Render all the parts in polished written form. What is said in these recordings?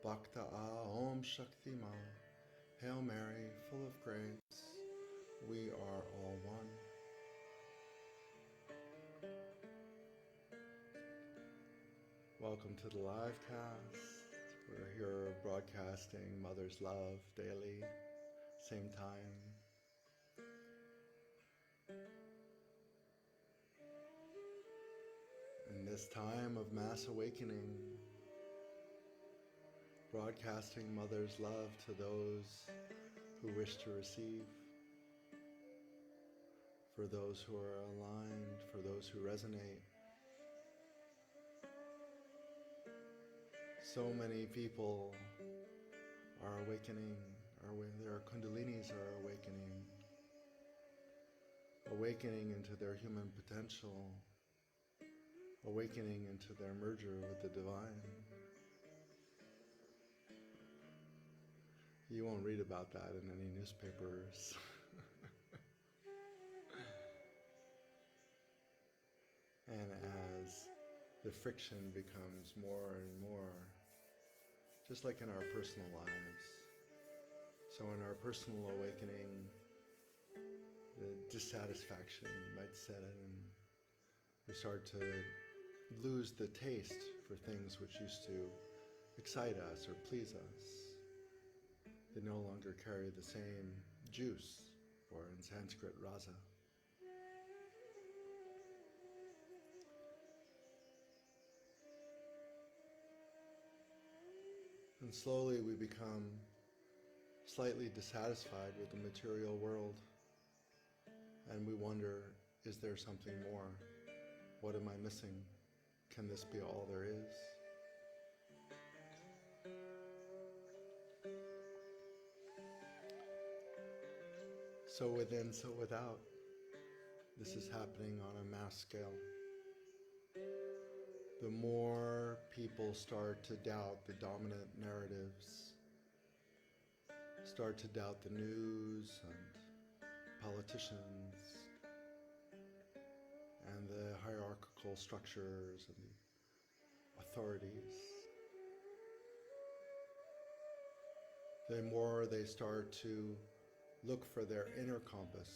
Bhakta Om Shakti Ma. Hail Mary, full of grace, we are all one. Welcome to the live cast. We're here broadcasting Mother's Love daily, same time. In this time of mass awakening, broadcasting Mother's love to those who wish to receive, for those who are aligned, for those who resonate. So many people are awakening, their kundalinis are awakening into their human potential, awakening into their merger with the divine. You won't read about that in any newspapers. And as the friction becomes more and more, just like in our personal lives. So in our personal awakening, the dissatisfaction might set in. We start to lose the taste for things which used to excite us or please us. They no longer carry the same juice, or in Sanskrit, rasa. And slowly we become slightly dissatisfied with the material world, and we wonder, is there something more? What am I missing? Can this be all there is? So within, so without, this is happening on a mass scale. The more people start to doubt the dominant narratives, start to doubt the news and politicians and the hierarchical structures and the authorities, the more they start to look for their inner compass,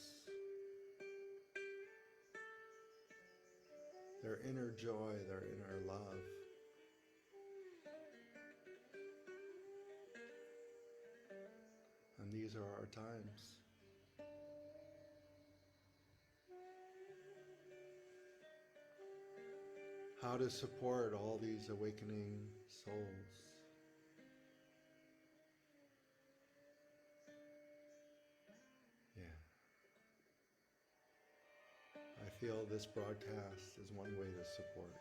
their inner joy, their inner love. And these are our times. How to support all these awakening souls. Yeah. I feel this broadcast is one way to support.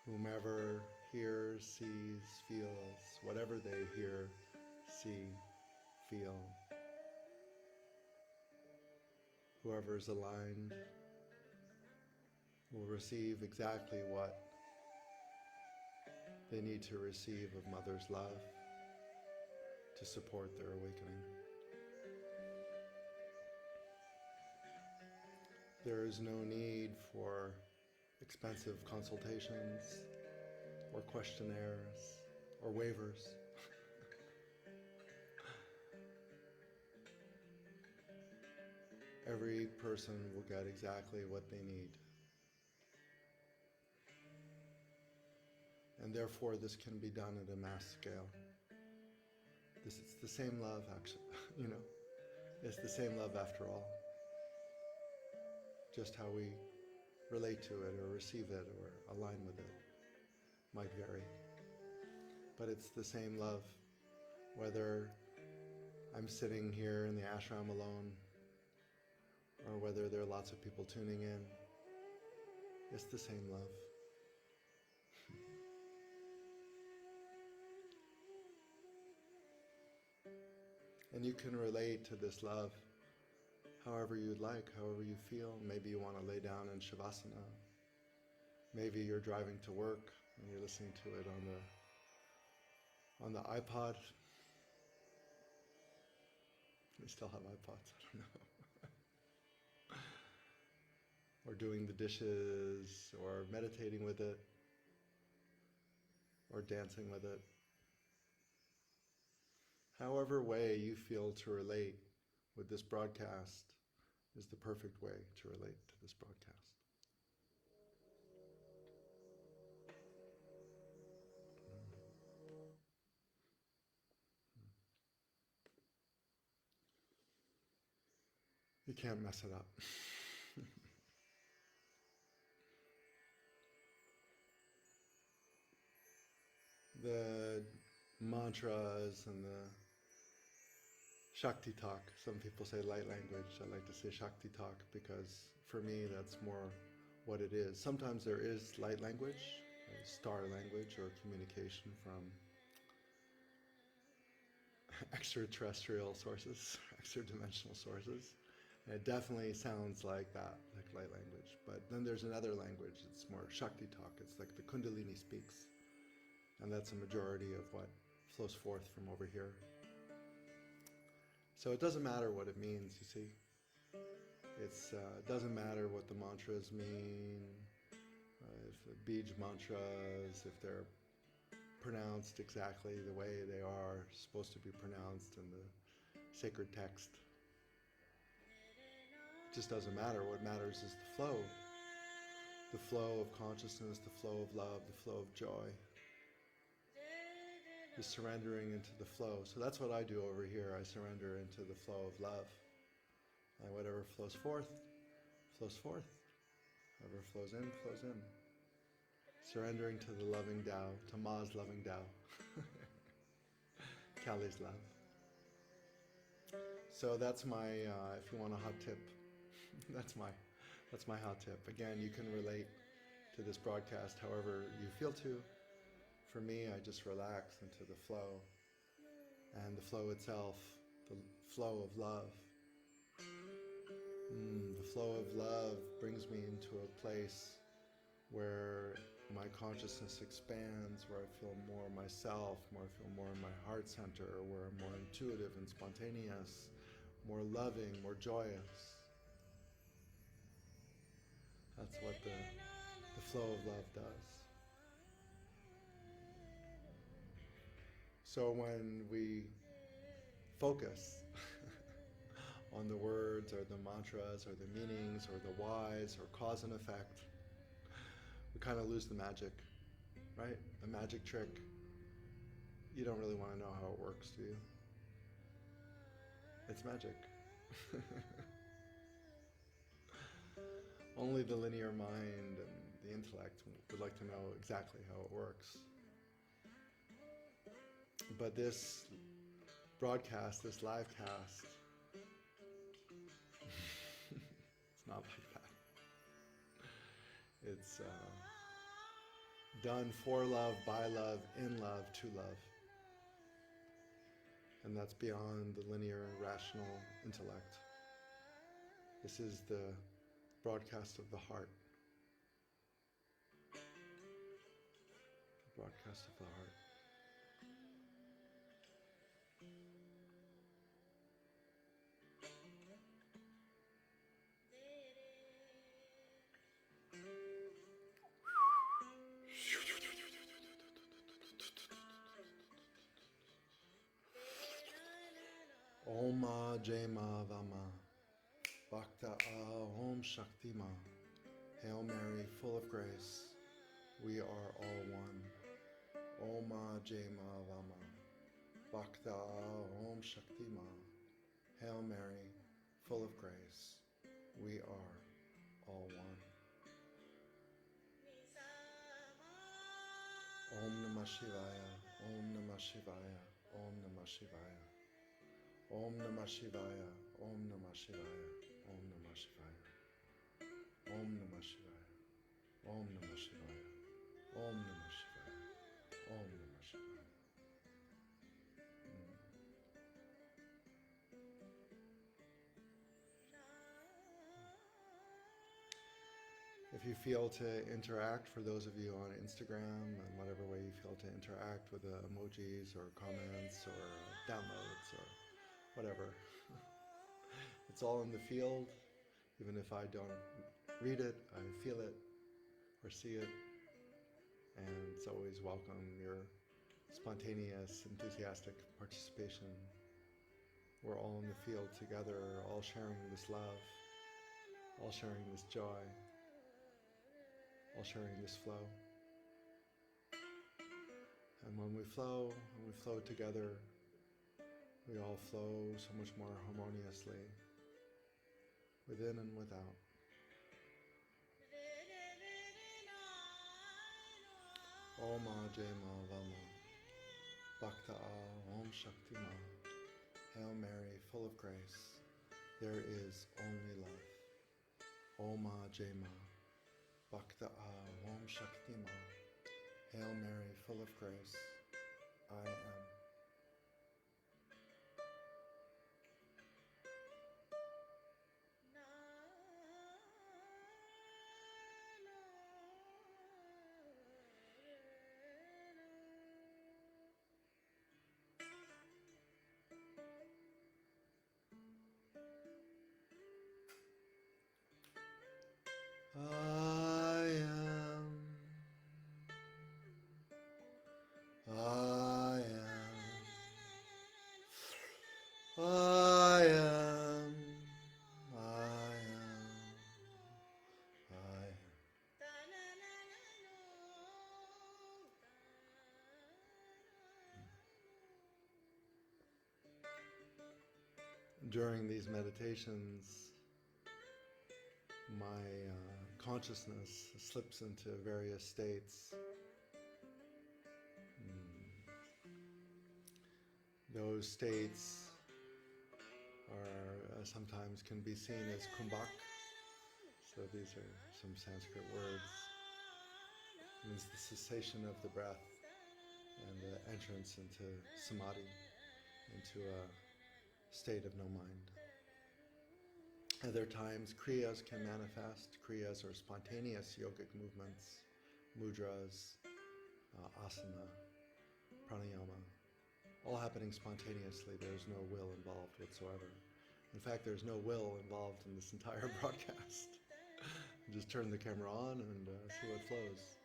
Whomever hears, sees, feels, whatever they hear, see, feel. Whoever is aligned will receive exactly what they need to receive of Mother's love to support their awakening. There is no need for expensive consultations or questionnaires or waivers. Every person will get exactly what they need. And therefore this can be done at a mass scale. This is the same love, actually, it's the same love after all. Just how we relate to it or receive it or align with it might vary. But it's the same love, whether I'm sitting here in the ashram alone or whether there are lots of people tuning in. It's the same love. And you can relate to this love however you'd like, however you feel. Maybe you want to lay down in Shavasana. Maybe you're driving to work and you're listening to it on the iPod. We still have iPods, I don't know. Or doing the dishes, or meditating with it, or dancing with it. However way you feel to relate with this broadcast is the perfect way to relate to this broadcast. You can't mess it up. The mantras and the Shakti talk. Some people say light language. I like to say Shakti talk because for me that's more what it is. Sometimes there is light language, star language, or communication from extraterrestrial sources, extra-dimensional sources. And it definitely sounds like that, like light language. But then there's another language, it's more Shakti talk. It's like the Kundalini speaks. And that's a majority of what flows forth from over here. So it doesn't matter what it means, you see. It doesn't matter what the mantras mean, if the Bij mantras, if they're pronounced exactly the way they are supposed to be pronounced in the sacred text. It just doesn't matter. What matters is the flow. The flow of consciousness, the flow of love, the flow of joy. The surrendering into the flow. So that's what I do over here. I surrender into the flow of love. And whatever flows forth, flows forth. Whatever flows in, flows in. Surrendering to the loving Tao, to Ma's loving Tao. Kali's love. So that's my, if you want a hot tip, that's my hot tip. Again, you can relate to this broadcast however you feel to. For me, I just relax into the flow, and the flow itself, the flow of love. The flow of love brings me into a place where my consciousness expands, where I feel more myself, where I feel more in my heart center, where I'm more intuitive and spontaneous, more loving, more joyous. That's what the flow of love does. So when we focus on the words or the mantras or the meanings or the whys or cause and effect, we kind of lose the magic, right? A magic trick, you don't really want to know how it works, do you? It's magic. Only the linear mind and the intellect would like to know exactly how it works. But this broadcast, this live cast, it's not like that. It's done for love, by love, in love, to love. And that's beyond the linear, rational intellect. This is the broadcast of the heart. The broadcast of the heart. Om Jema Vama Bhakta Om Shakti Ma. Hail Mary, full of grace, we are all one. Om Jema Vama Bhakta Om Shakti Ma. Hail Mary, full of grace, we are all one. Om Namah Shivaya, Om Namah Shivaya, Om Namah Shivaya. Om Namah Shivaya, Om Namah Shivaya, Om Namah Shivaya. Om Namah Shivaya, Om Namah Shivaya, Om Namah Shivaya, Om Namah Shivaya. If you feel to interact, for those of you on Instagram, and whatever way you feel to interact with emojis or comments or downloads or whatever. It's all in the field. Even if I don't read it, I feel it or see it. and it's always welcome your spontaneous, enthusiastic participation. We're all in the field together, all sharing this love, all sharing this joy, all sharing this flow. And when we flow together, we all flow so much more harmoniously, within and without. Oma Jema Vama, Bhakta Om Shakti Ma. Hail Mary, full of grace, there is only love. Oma Jema, Bhakta Om Shakti Ma. Hail Mary, full of grace, I am. I am. I am. I am. I am. I am. During these meditations, my consciousness slips into various states. Those states are sometimes can be seen as kumbhak. So these are some Sanskrit words. It means the cessation of the breath and the entrance into samadhi, into a state of no mind. Other times, kriyas can manifest. Kriyas are spontaneous yogic movements, mudras, asana, pranayama, all happening spontaneously. There's no will involved whatsoever. In fact, there's no will involved in this entire broadcast. Just turn the camera on and see what flows.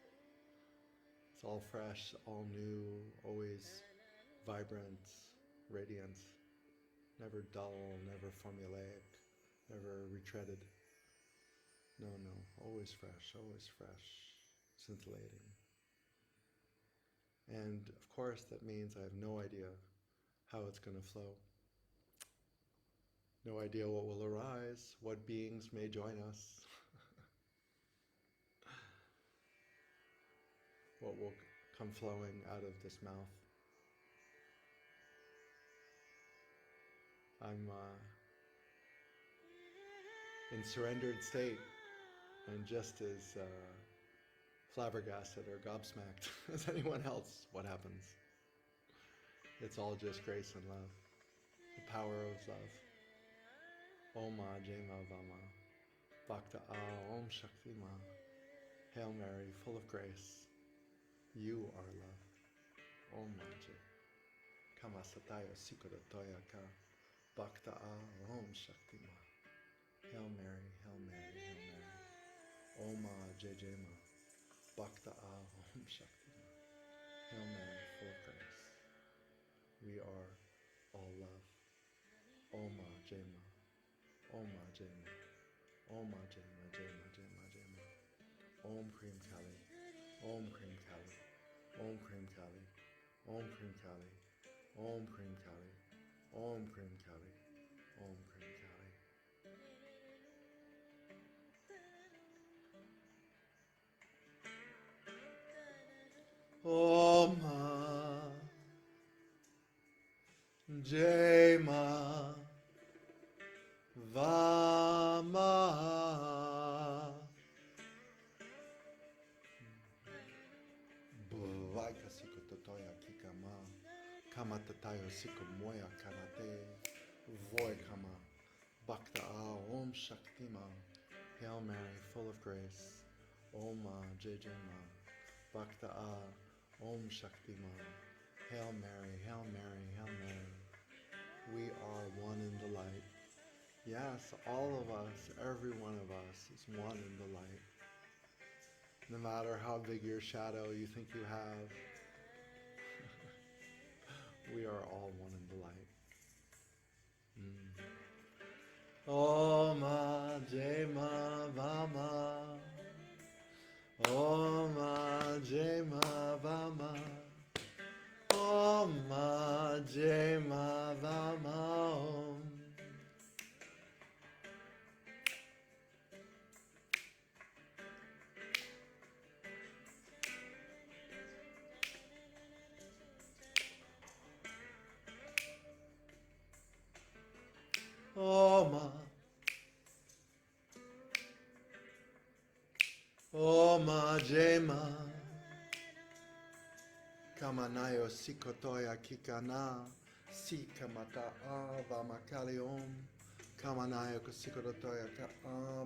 It's all fresh, all new, always vibrant, radiant, never dull, never formulaic, never retreaded. No, always fresh, scintillating. And of course, that means I have no idea how it's going to flow. No idea what will arise, what beings may join us, what will come flowing out of this mouth. I'm in surrendered state and just as flabbergasted or gobsmacked as anyone else. What happens? It's all just grace and love, the power of love. Oma Jema Vama, Bhakta Om Shakti Ma. Hail Mary, full of grace, you are love. Om Maje. Kama Sataya Sikara Toya Ka. Bhakta Om Shakti Ma. Hail Mary, Hail Mary, Hail Mary. Oma Jejema. Bhakta Om Shakti Ma. Hail Mary, full of grace. We are all love. Oma Jema. Oma Jema. Oma Jema, Jema, Jema, Jema. Om Krim Kali. Om Krim Kali. Om Krim Kali. Om Krim Kali. Om Krim Kali. Om Krim Kali. Om Krim Kali. Oma Jema Vama Bhuvaika Sikototoya Kikama Kamatatayo Sikomoya Karate Voikama Bhakta Om Shakti Ma. Hail Mary, full of grace. Oma Jejema Bhakta Om Shakti Ma. Hail Mary, Hail Mary, Hail Mary. We are one in the light. Yes, all of us, every one of us is one in the light. No matter how big your shadow you think you have, we are all one in the light. Oma Jema Vama, Oma Jema Vama, Oma Jema Vama Om. Oma, Oma Jema, Kamanayo Sikotoya Kikana, Sikamata Ava Makali Om, Kamanayo Sikotoya Ka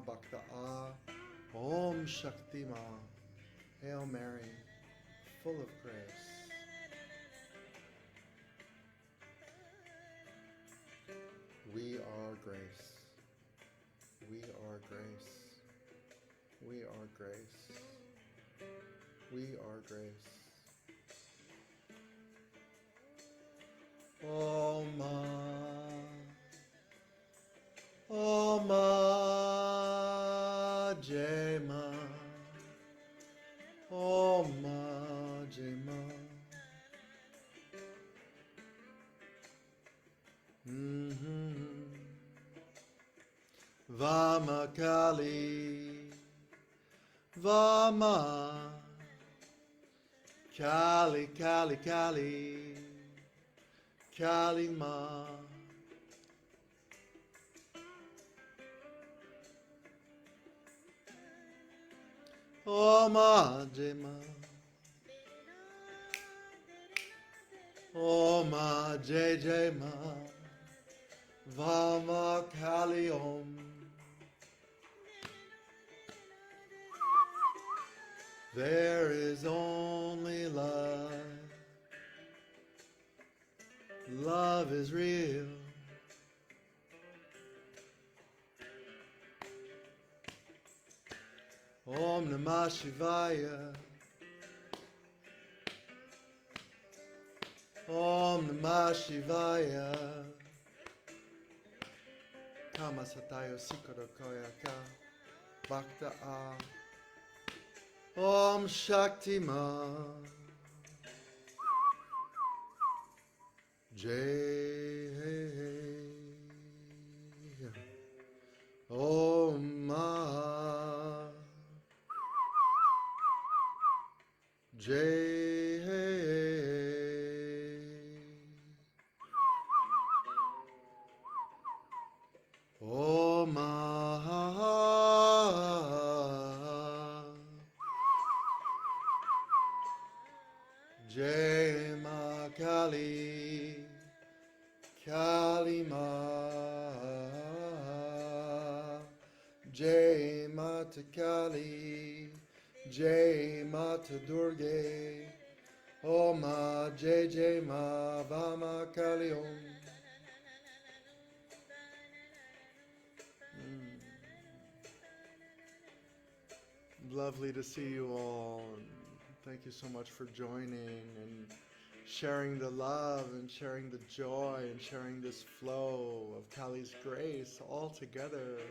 Bhakta Om Shakti Ma. Hail Mary, full of grace. We are grace. We are grace. We are grace. We are grace. Oma. Oma Jema. Oma Jema. Vama Kali, Vama Kali, Kali, Kali, Kali Ma. Oma Jema, Oma Jema, Vama Kali Om. There is only love. Love is real. Om Namah Shivaya. Om Namah Shivaya. Kama Satayo Sikara Koyaka Bhakta A. Om Shakti Ma. Jai Om Ma. Jai Om Ma. Jai Ma Kali, Kali Ma, Jai Mata Kali, Jai Mata Durga, Om Ma Jai Jai Ma Vama Kali Om. Lovely to see you all. Thank you so much for joining and sharing the love and sharing the joy and sharing this flow of Kali's grace all together.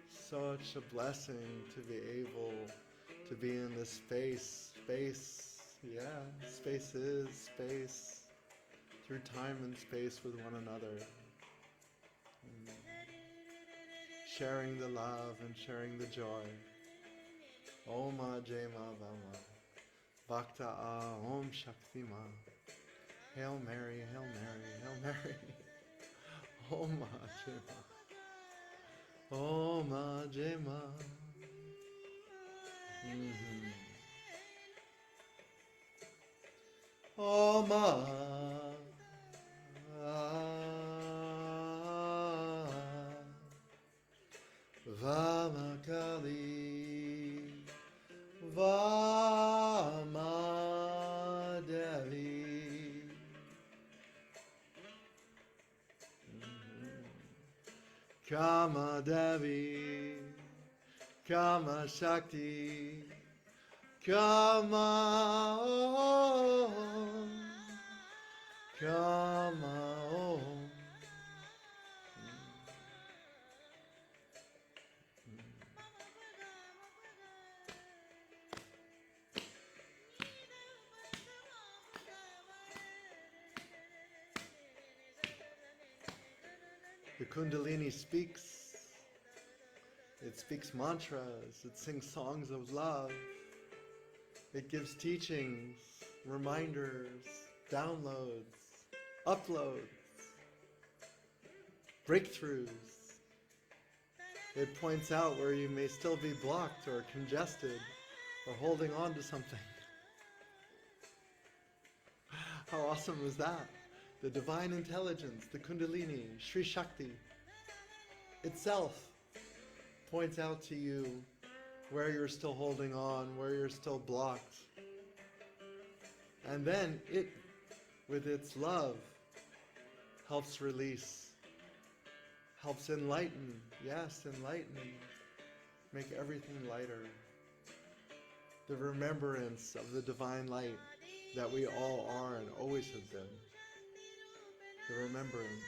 Such a blessing to be able to be in this space. Space is space through time and space with one another. Sharing the love and sharing the joy. Om Jema Vama, Bhakta A, Om Shakti Ma. Hail Mary, Hail Mary, Hail Mary. Om Jema, Om Jema. Om Vama Kali, Vama Devi, Kama Devi, Kama Shakti, Kama Om, Kama Om. The Kundalini speaks. It speaks mantras. It sings songs of love. It gives teachings, reminders, downloads, uploads, breakthroughs. It points out where you may still be blocked or congested or holding on to something. How awesome is that? The divine intelligence, the Kundalini, Sri Shakti itself points out to you where you're still holding on, where you're still blocked. And then it, with its love, helps release, helps enlighten, yes, enlighten, make everything lighter. The remembrance of the divine light that we all are and always have been. The remembrance.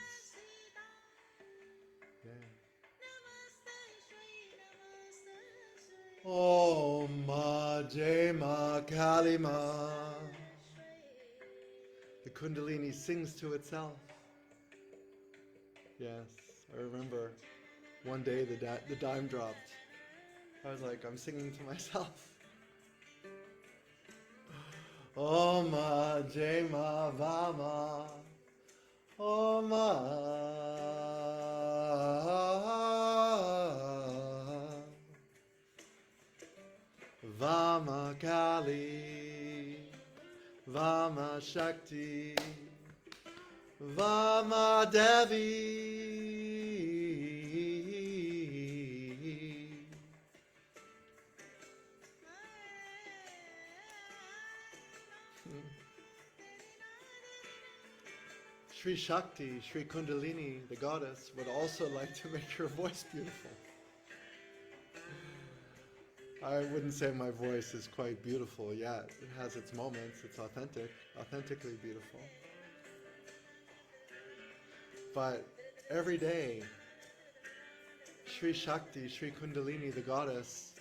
Yeah. Om Ma Jema Kalima. The Kundalini sings to itself. Yes, I remember one day the dime dropped. I was like, I'm singing to myself. Om Ma Jema Vama. Om Vama Kali, Vama Shakti, Vama Devi. Sri Shakti, Sri Kundalini, the goddess, would also like to make your voice beautiful. I wouldn't say my voice is quite beautiful yet. It has its moments. It's authentically beautiful. But every day, Sri Shakti, Sri Kundalini, the goddess,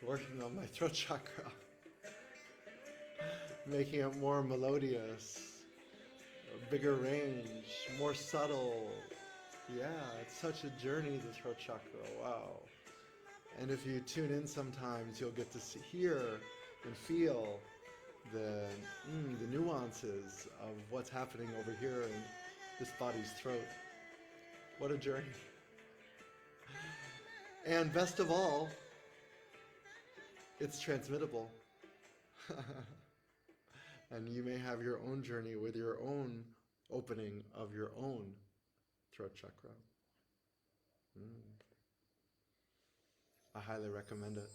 is working on my throat chakra, making it more melodious, a bigger range, more subtle. Yeah, it's such a journey, the throat chakra. Wow. And if you tune in sometimes, you'll get to hear and feel the nuances of what's happening over here in this body's throat. What a journey. And best of all, it's transmittable. And you may have your own journey with your own opening of your own throat chakra. I highly recommend it.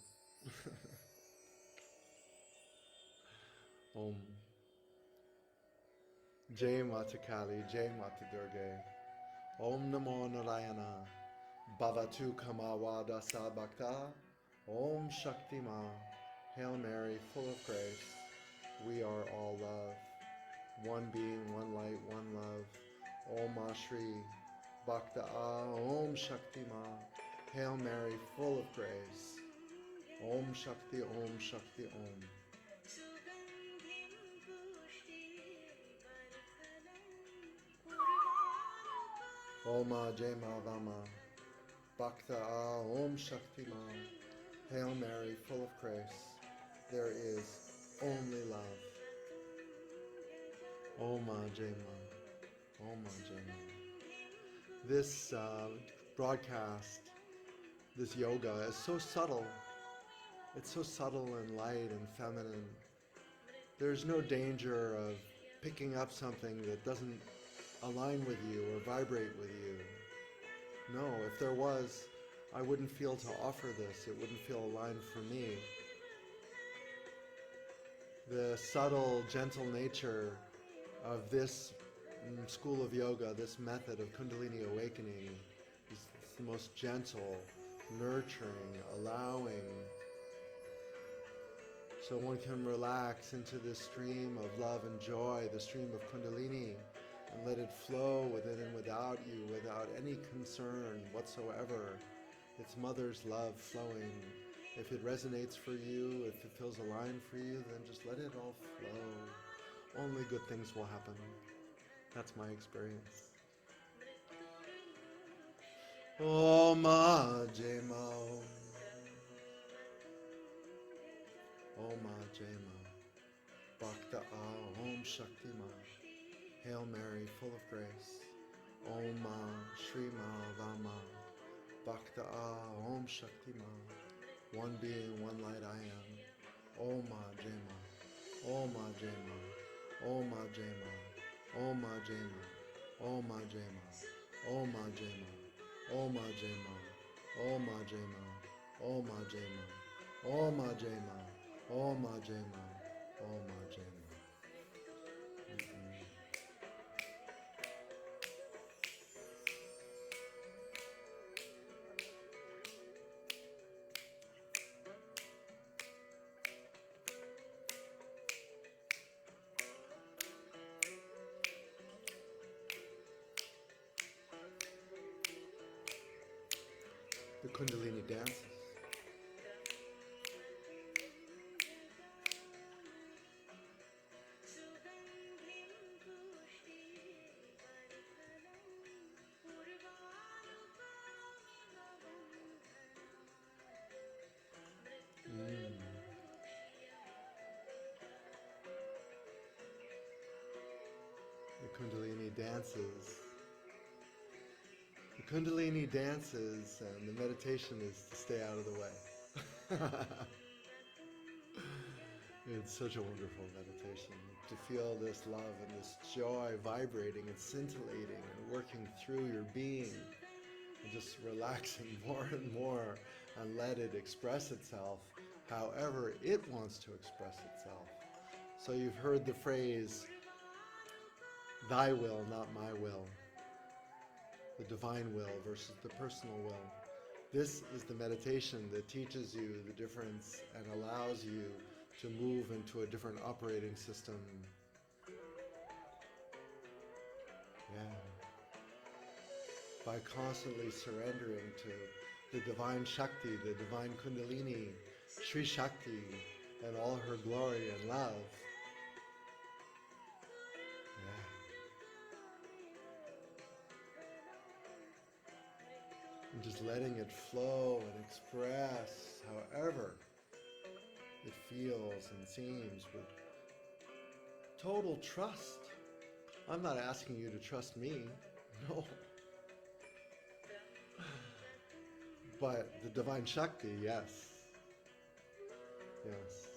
Om. Jai Mata Kali, Jai Mata Durga. Om Namo Narayana. Bhavatu Kamawa Dasa Bhakta. Om Shakti Ma. Hail Mary, full of grace. We are all love. One being, one light, one love. Om Ashri. Bhakta Om Shakti Ma. Hail Mary, full of grace. Om Shakti, Om Shakti, Om. Oma Jema Vama. Bhakta Om Shakti Ma. Hail Mary, full of grace. There is only love. Oma Jema. Oma Jema. This broadcast, this yoga is so subtle. It's so subtle and light and feminine. There's no danger of picking up something that doesn't align with you or vibrate with you. No, if there was, I wouldn't feel to offer this. It wouldn't feel aligned for me. The subtle, gentle nature of this school of yoga, this method of Kundalini awakening, is the most gentle, nurturing, allowing, so one can relax into this stream of love and joy, the stream of Kundalini, and let it flow within and without you, without any concern whatsoever. It's mother's love flowing. If it resonates for you, if it feels aligned for you, then just let it all flow. Only good things will happen. That's my experience. Om Jema Om Jema Bhakta Om Shakti Ma. Hail Mary, full of grace. Om Shri Ma Vama Bhakta Om Shakti Ma. One being, one light I am. Om Jema Om Jema Om Jema Om Jema Om Jema Om Jema Om Jema Om Jema Om Jema Om Jema Om Jema Om Jema. The Kundalini dances. The Kundalini dances. The Kundalini dances, and the meditation is to stay out of the way. It's such a wonderful meditation to feel this love and this joy vibrating and scintillating and working through your being, and just relaxing more and more, and let it express itself however it wants to express itself. So you've heard the phrase, "Thy will, not my will." The divine will versus the personal will. This is the meditation that teaches you the difference and allows you to move into a different operating system. Yeah. By constantly surrendering to the divine Shakti, the divine Kundalini, Sri Shakti, and all her glory and love. And just letting it flow and express however it feels and seems with total trust. I'm not asking you to trust me, no. But the divine Shakti, yes. Yes.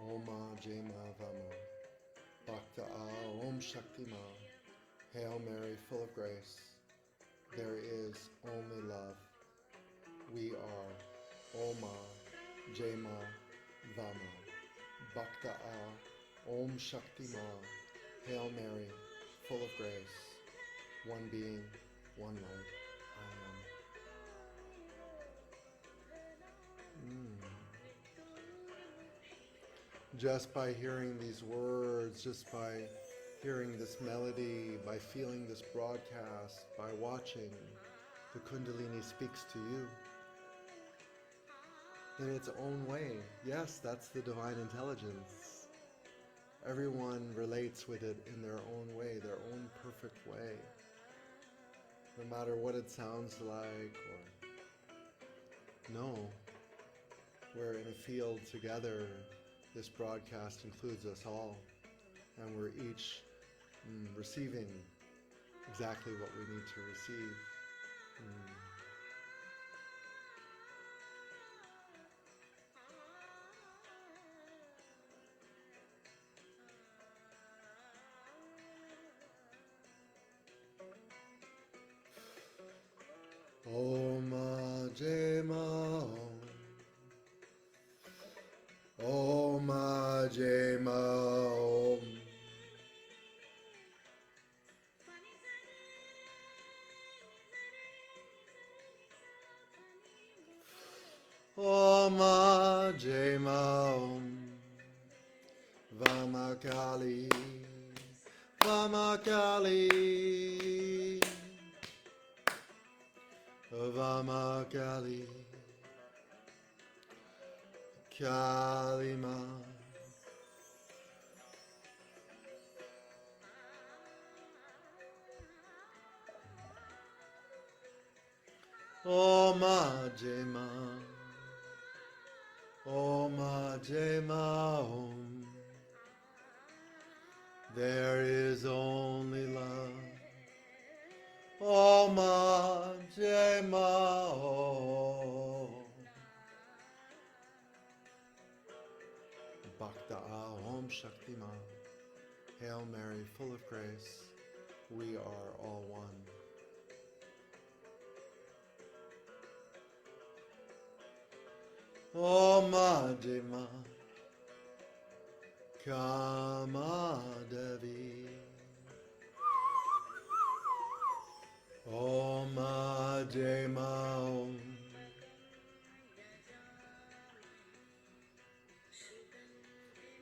Om Jema Vama Bhakta Om Shakti Ma. Hail Mary, full of grace. There is only love. We are Om Jema Vama Bhakta Om Shakti Ma. Hail Mary, full of grace. One being, one light. I am. Just by hearing these words, just by hearing this melody, by feeling this broadcast, by watching, the Kundalini speaks to you in its own way. Yes, that's the divine intelligence. Everyone relates with it in their own way, their own perfect way. No matter what it sounds like or no, we're in a field together. This broadcast includes us all, and we're each receiving exactly what we need to receive. Om Jema Om Vamakali Vamakali Vamakali Kalima Om Jema Om Jema Om. There is only love. Om Jema Om. Bhakta Om Shakti Ma. Hail Mary, full of grace, we are all one. Om Jema Kama Devi. Om Jema Om.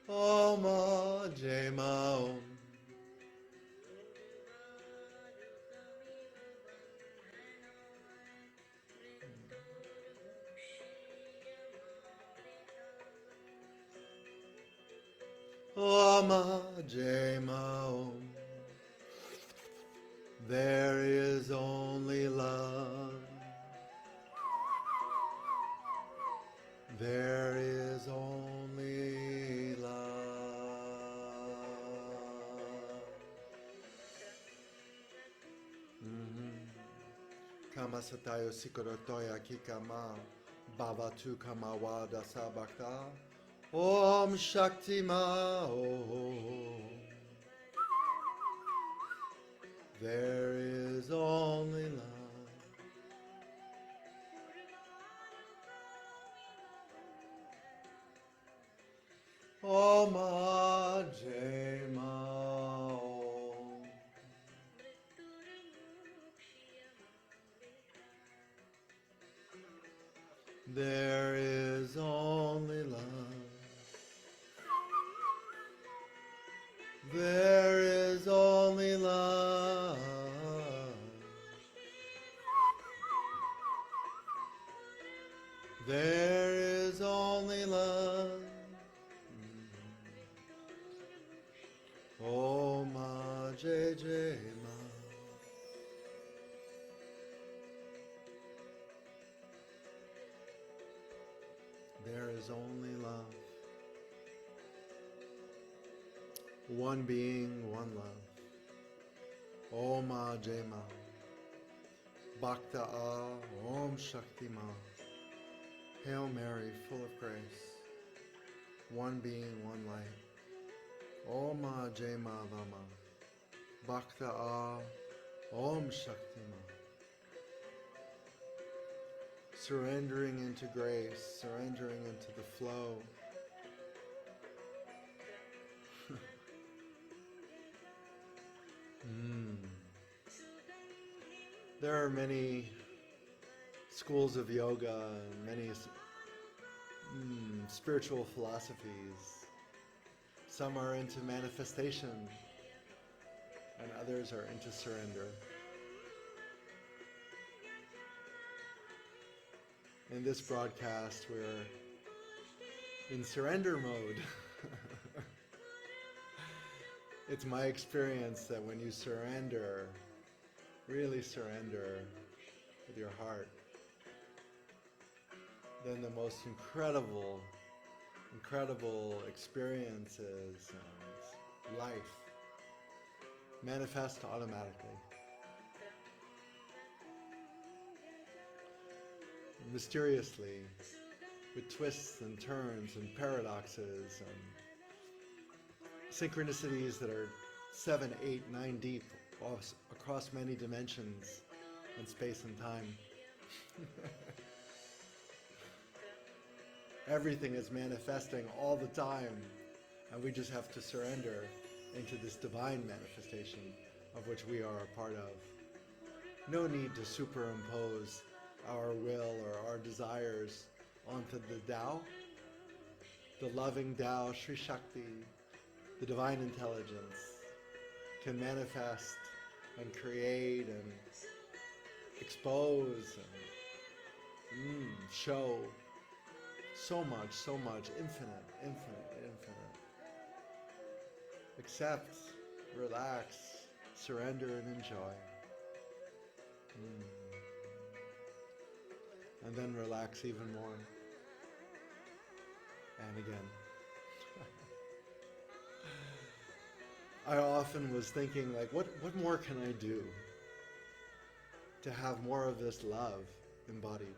Om Jema Om. Om Jema Om. There is only love. There is only love. Kama satayo sikorotoya kikama bhavatu kama wada sabakta. Om Shakti Ma Om. There is only love. Om Jema Om. There is only love. There is only love. There is only love. Om Jema. There is only love. One being, one love. Om Jema. Bhakta Om Shakti Ma. Hail Mary, full of grace. One being, one light. Om Jema Vama. Bhakta Om Shakti Ma. Surrendering into grace, surrendering into the flow. There are many schools of yoga and many spiritual philosophies. Some are into manifestation and others are into surrender. In this broadcast, we're in surrender mode. It's my experience that when you surrender, really surrender with your heart, then the most incredible experiences and life manifest automatically. Mysteriously, with twists and turns and paradoxes and synchronicities that are 7, 8, 9 deep across many dimensions in space and time. Everything is manifesting all the time, and we just have to surrender into this divine manifestation of which we are a part of. No need to superimpose our will or our desires onto the Tao, the loving Tao, Sri Shakti, the divine intelligence, can manifest and create and expose and show so much, infinite. Accept, relax, surrender and enjoy. And then relax even more. And again. I often was thinking, like, what more can I do to have more of this love embodied?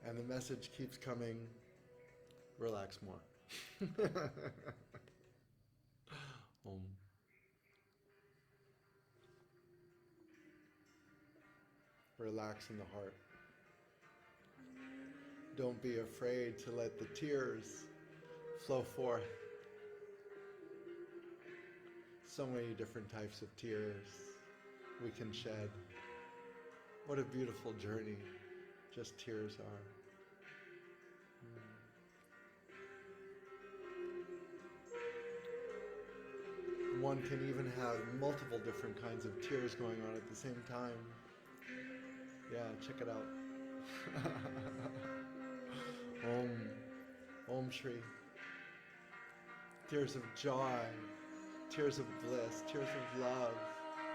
And the message keeps coming, relax more. Om. Relax in the heart. Don't be afraid to let the tears flow forth. So many different types of tears we can shed. What a beautiful journey just tears are. One can even have multiple different kinds of tears going on at the same time. Yeah, check it out. Om Shri. Tears of joy, tears of bliss, tears of love,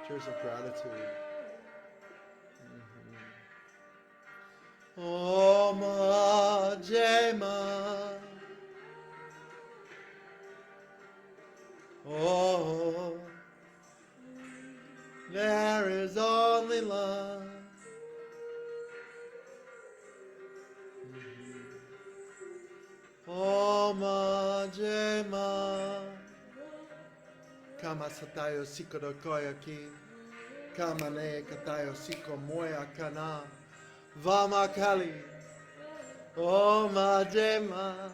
tears of gratitude. Om Jema. Oh, there is only love. Om Jema. Kama satayo sikoro koyaki. Kama ne katayo siko moya kana. Vama kali. Om Jema.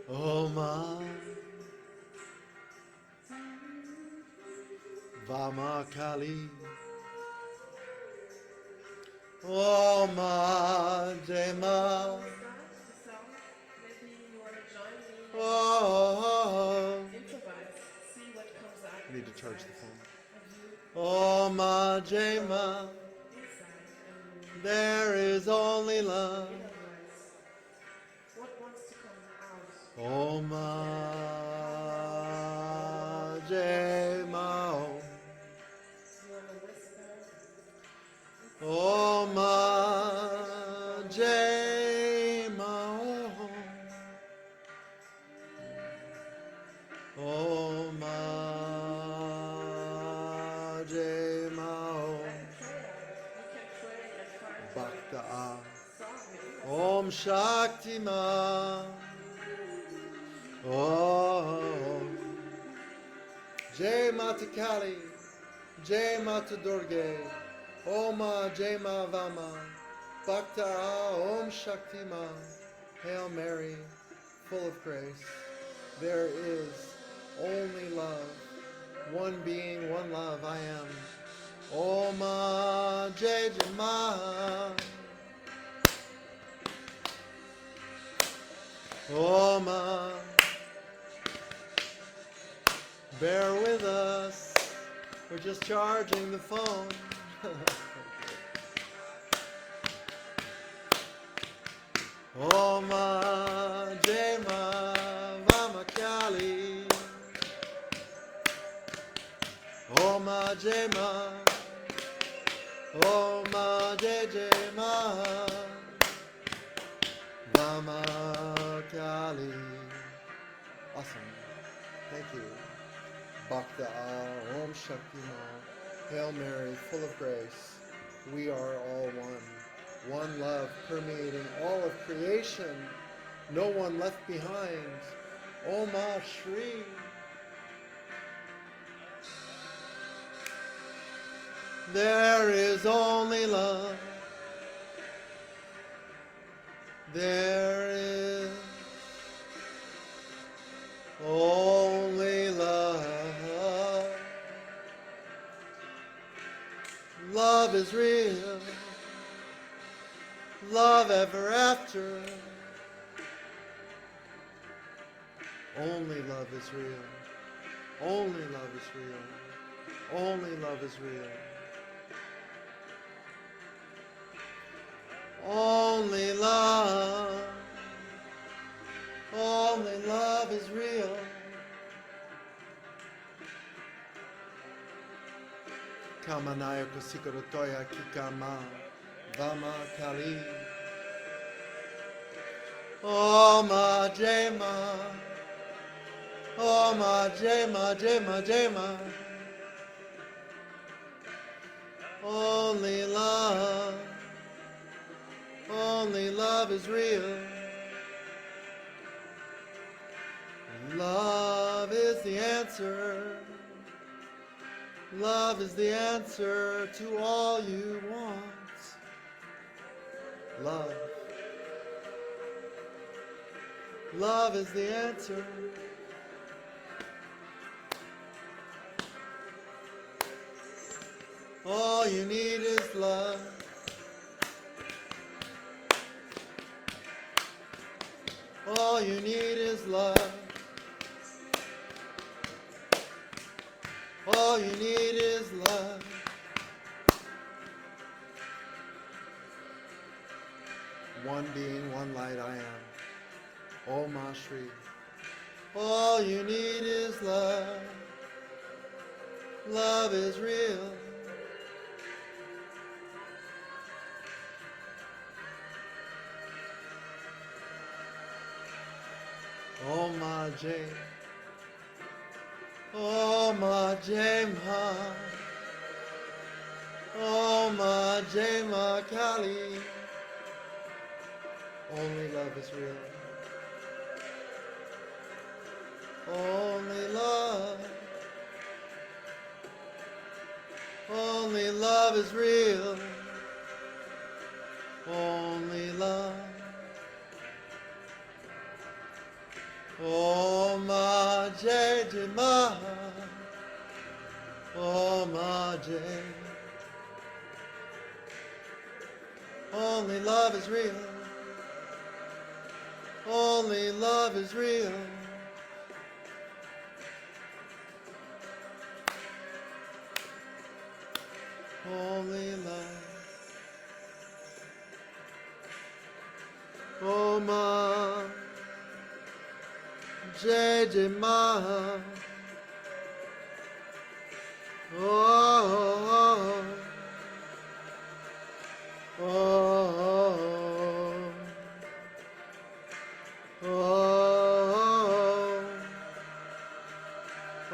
Om Vama Kali. Om Jema. Oh, I need to charge the phone. Om Jema. There is only love. Om Jema. Om Jema. Om Jema. Bhakta. Om Shakti Ma. Om Jai Mata Kali, Jai Mata Durga, Om Jai Ma Vama, Bhakta Om Shakti Ma. Hail Mary, full of grace. There is only love. One being, one love, I am. Om Jai Jai Ma. Om. Bear with us. We're just charging the phone. Om Jema Vama Kali. Om Jema. Om Jema Vama Kali. Awesome. Thank you. Bhakta Om Shakti Ma. Hail Mary, full of grace. We are all one. One love permeating all of creation. No one left behind. Om Shri. There is only love. There is only is real. Love ever after. Only love is real. Only love is real. Only love is real. Only love. Only love is real. Kamanaya Kosikarotoya Kikama Vama Kali Oma Jema Oma Jema Jema Jema. Only love. Only love is real. Love is the answer. Love is the answer to all you want. Love. Love is the answer. All you need is love. All you need is love. All you need is love. One being, one light I am. Om Shri. All you need is love. Love is real. Om Jai. Om Jai Ma. Om Jai Ma Kali. Only love is real. Only love. Only love is real. Only love. Om Jai Jai Ma. Om Jai. Only love is real. Only love is real. Only love. Om Jai Jai Ma. Oh, oh, oh, oh.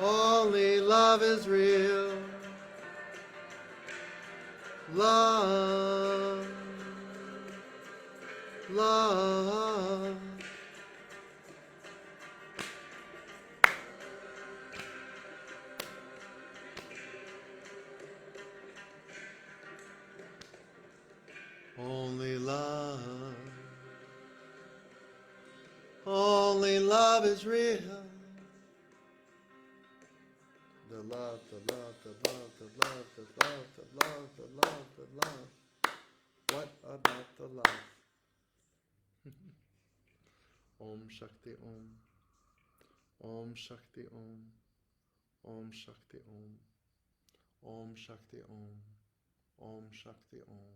Only love is real. Love, love. Only love. Only love is real. The love, the love, the love, the love, the love, the love, the love, the love. What about the love? Om Shakti Om. Om Shakti Om. Om Shakti Om. Om Shakti Om. Om Shakti Om.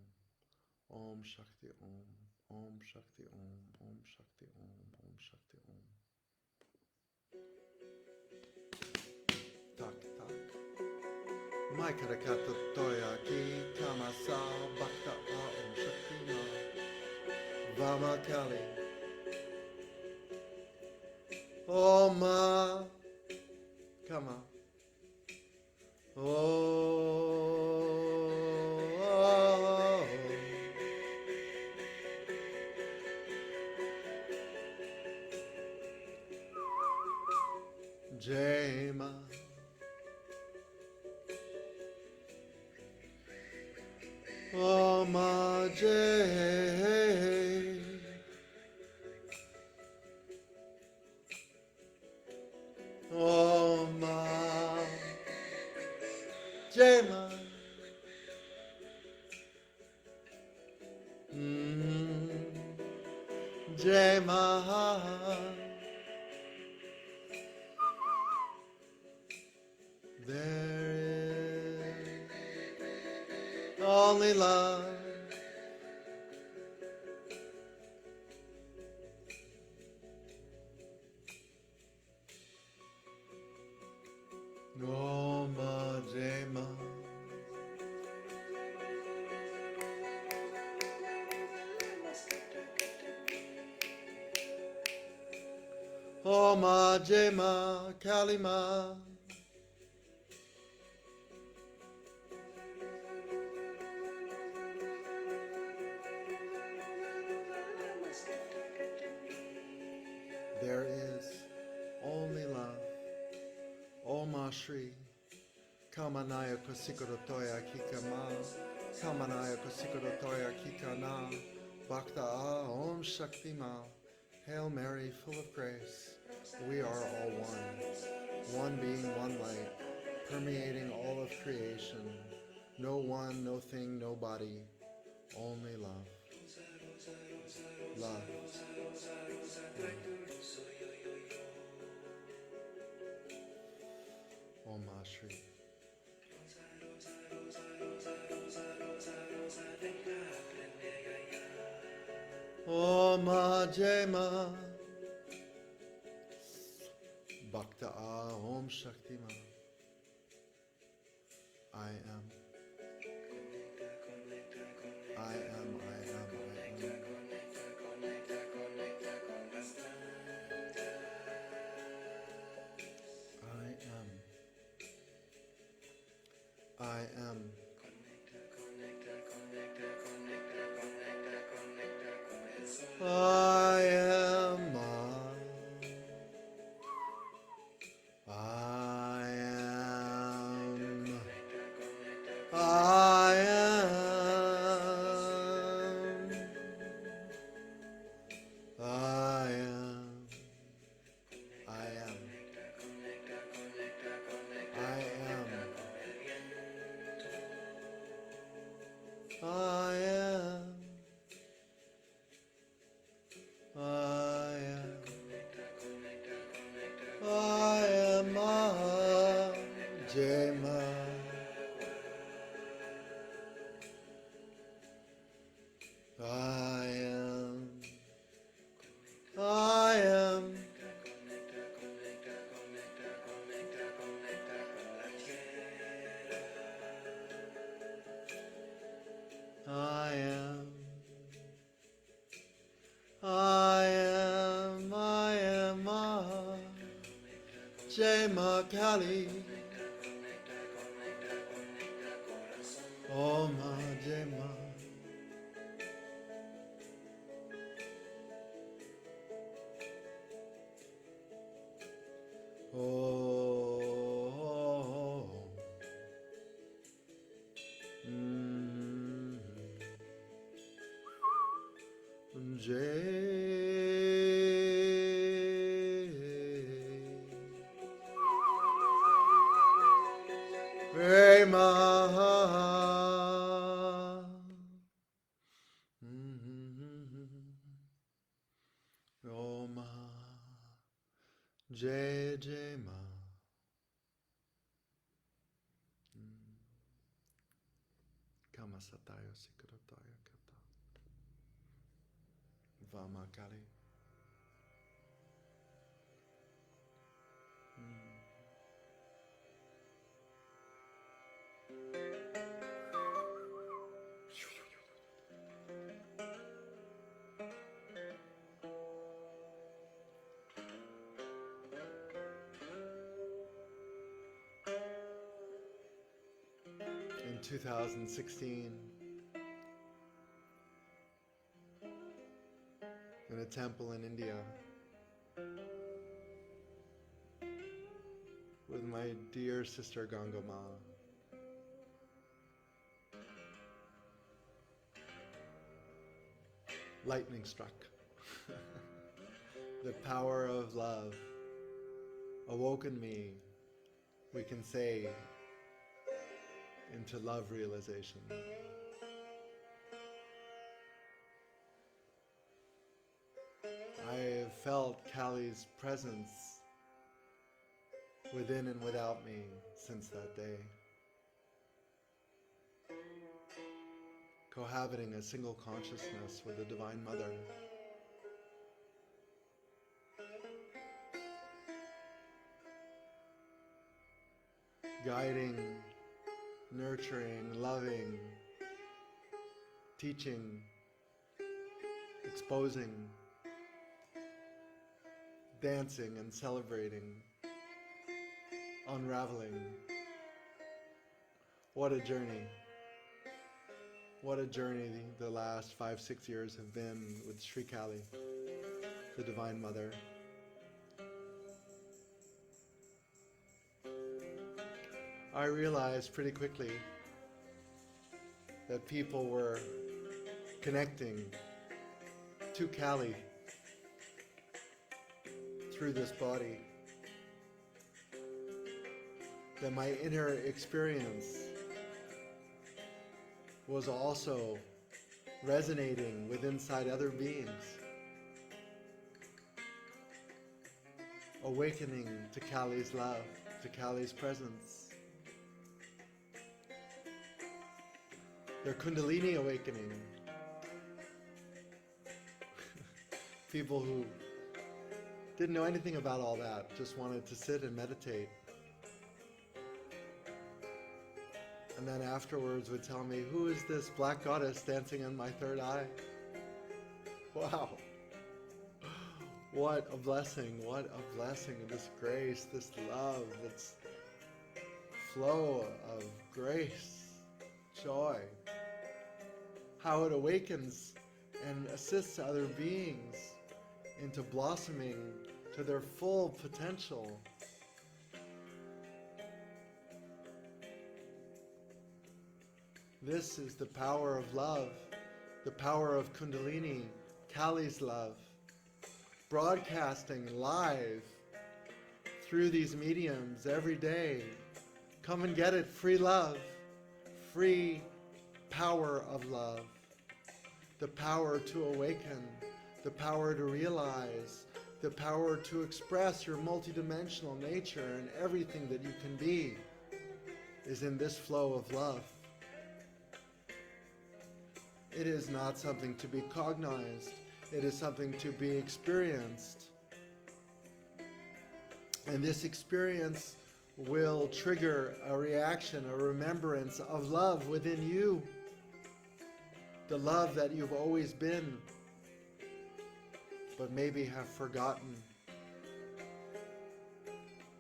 Om Shakti Om. Om Shakti Om. Om Shakti Om. Om Shakti Om. Tak, tak. Maikarakata Toya Ki Kamasa Bhakta Om Shakti Ma Vama Kali Om Kama Oh Jema Om Jai Om Jai Ma Jema. There is only love. Noma Jema. Oma Jema Kalima. There is only love. Oma Shri. Kamanaya Kosikorotoya Kikama. Kamanaya Kosikorotoya Kikana. Bhakta Om Shakti Ma. Hail Mary, full of grace. We are all one. One being, one light, permeating all of creation. No one, no thing, no body. Only love. Love. Om Shri. Om Jema. Bhakta Om Shakti Ma. I am. I am, I am, I am. I am. I am. I am. I am. I am. I am. I am. I am. I am. I am Jema. I am. I am. I am. I am. I am Jema Kali. Om Jema. Oh. Prema. Oma. Jai Ma. Kama Sataya Sikrataya Kata. Vama Kali. In 2016, in a temple in India, with my dear sister Gangama, lightning struck. The power of love awoke in me, we can say, into love realization. felt Kali's presence within and without me since that day. Cohabiting a single consciousness with the Divine Mother. Guiding, nurturing, loving, teaching, exposing, dancing and celebrating, unraveling. What a journey. What a journey the last 5-6 years have been with Sri Kali, the Divine Mother. I realized pretty quickly that people were connecting to Kali through this body. That my inner experience was also resonating with inside other beings. Awakening to Kali's love, to Kali's presence. Their Kundalini awakening. People who didn't know anything about all that, just wanted to sit and meditate. And then afterwards would tell me, who is this black goddess dancing in my third eye? Wow. What a blessing, this grace, this love, this flow of grace, joy. How it awakens and assists other beings into blossoming to their full potential. This is the power of love, the power of Kundalini, Kali's love, broadcasting live through these mediums every day. Come and get it, free love, free power of love, the power to awaken, the power to realize, the power to express your multidimensional nature, and everything that you can be is in this flow of love. It is not something to be cognized. It is something to be experienced. And this experience will trigger a reaction, a remembrance of love within you. The love that you've always been, but maybe have forgotten,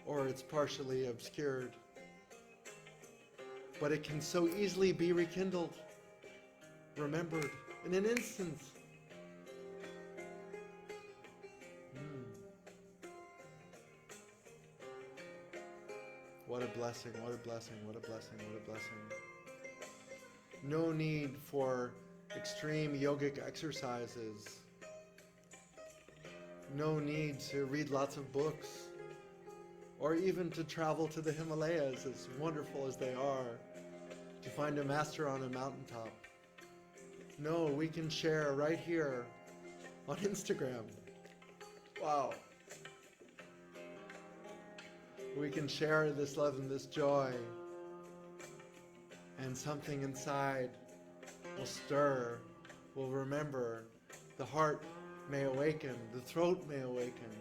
or it's partially obscured. But it can so easily be rekindled, remembered in an instant. What a blessing, what a blessing, what a blessing, what a blessing. No need for extreme yogic exercises. No need to read lots of books, or even to travel to the Himalayas, as wonderful as they are, to find a master on a mountaintop. No, we can share right here on Instagram. Wow. We can share this love and this joy, and something inside will stir, will remember. The heart may awaken, the throat may awaken,